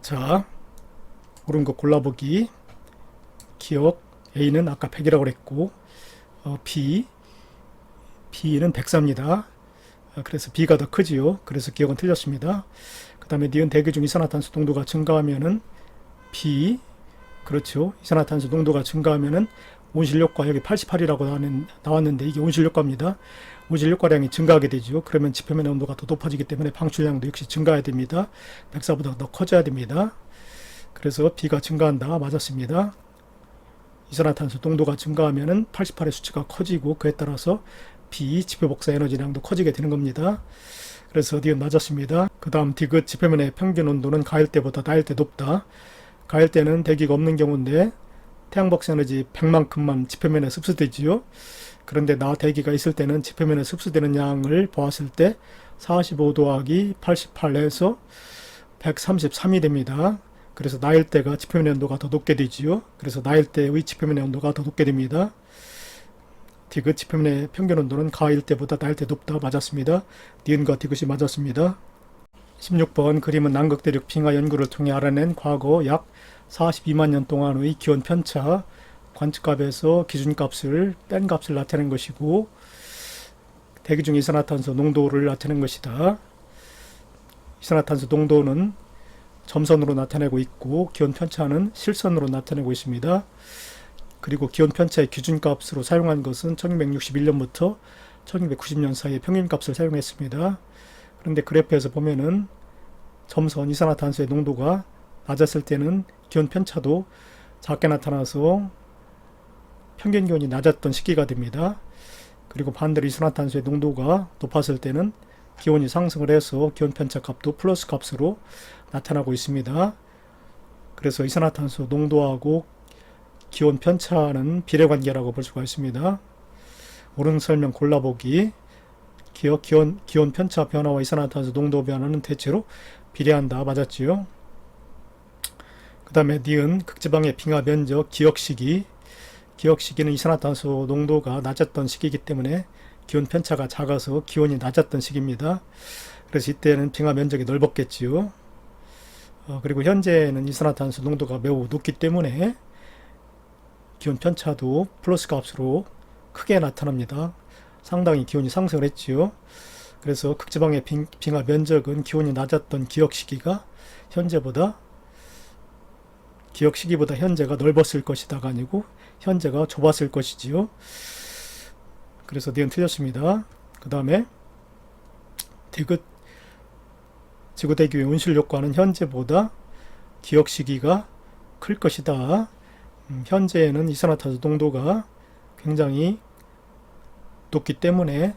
자, 옳은 거 골라보기. 기억, A는 아까 100이라고 그랬고, B는 104입니다. 그래서 B가 더 크지요. 그래서 기억은 틀렸습니다. 그 다음에 니은 대기 중 이산화탄소 농도가 증가하면은 B, 그렇죠. 이산화탄소 농도가 증가하면은 온실효과 여기 88이라고 나왔는데 이게 온실효과입니다. 온실효과량이 증가하게 되죠. 그러면 지표면의 온도가 더 높아지기 때문에 방출량도 역시 증가해야 됩니다. 104보다 더 커져야 됩니다. 그래서 B가 증가한다. 맞았습니다. 이산화탄소 농도가 증가하면은 88의 수치가 커지고 그에 따라서 B 지표 복사 에너지량도 커지게 되는 겁니다. 그래서 니은 맞았습니다. 그 다음 디귿 지표면의 평균 온도는 가을 때보다 낮을 때 높다. 가을 때는 대기가 없는 경우인데 태양 복사 에너지 100만큼만 지표면에 흡수되지요. 그런데 대기가 있을 때는 지표면에 흡수되는 양을 보았을 때 45 더하기 88에서 133이 됩니다. 그래서 나일대가 지표면의 온도가 더 높게 되지요. 그래서 나일대의 지표면의 온도가 더 높게 됩니다. 디귿 지표면의 평균 온도는 가일 때보다 나일때 높다. 맞았습니다. 니은과 디귿이 맞았습니다. 16번 그림은 남극대륙 빙하 연구를 통해 알아낸 과거 약 42만 년 동안의 기온 편차 관측값에서 기준값을 뺀 값을 나타낸 것이고 대기 중 이산화탄소 농도를 나타낸 것이다. 이산화탄소 농도는 점선으로 나타내고 있고 기온 편차는 실선으로 나타내고 있습니다. 그리고 기온 편차의 기준값으로 사용한 것은 1961년부터 1990년 사이에 평균값을 사용했습니다. 그런데 그래프에서 보면은 점선 이산화탄소의 농도가 낮았을 때는 기온 편차도 작게 나타나서 평균 기온이 낮았던 시기가 됩니다. 그리고 반대로 이산화탄소의 농도가 높았을 때는 기온이 상승을 해서 기온 편차 값도 플러스 값으로 나타나고 있습니다. 그래서 이산화탄소 농도하고 기온 편차는 비례관계라고 볼 수가 있습니다. 옳은 설명 골라보기. 기온 편차 변화와 이산화탄소 농도 변화는 대체로 비례한다. 맞았지요? 그 다음에 니은 극지방의 빙하 면적 기억 시기. 기억 시기는 이산화탄소 농도가 낮았던 시기이기 때문에 기온 편차가 작아서 기온이 낮았던 시기입니다. 그래서 이때는 빙하 면적이 넓었겠지요. 그리고 현재는 이산화탄소 농도가 매우 높기 때문에 기온 편차도 플러스 값으로 크게 나타납니다. 상당히 기온이 상승을 했지요. 그래서 극지방의 빙하 면적은 기온이 낮았던 기억 시기보다 현재가 넓었을 것이다가 아니고 현재가 좁았을 것이지요. 그래서 니은 틀렸습니다. 그 다음에 디귿 지구대기의 온실 효과는 현재보다 기억 시기가 클 것이다. 현재에는 이산화탄소 농도가 굉장히 높기 때문에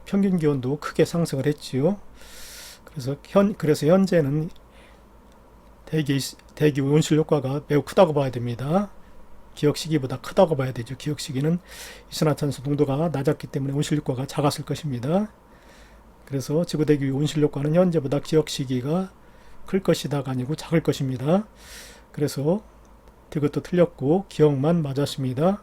평균 기온도 크게 상승을 했지요. 그래서 현재는 대기 온실 효과가 매우 크다고 봐야 됩니다. 기억 시기보다 크다고 봐야 되죠. 기억 시기는 이산화탄소 농도가 낮았기 때문에 온실 효과가 작았을 것입니다. 그래서 지구대기 온실 효과는 현재보다 기억 시기가 클 것이다가 아니고 작을 것입니다. 그래서 이것도 틀렸고 기억만 맞았습니다.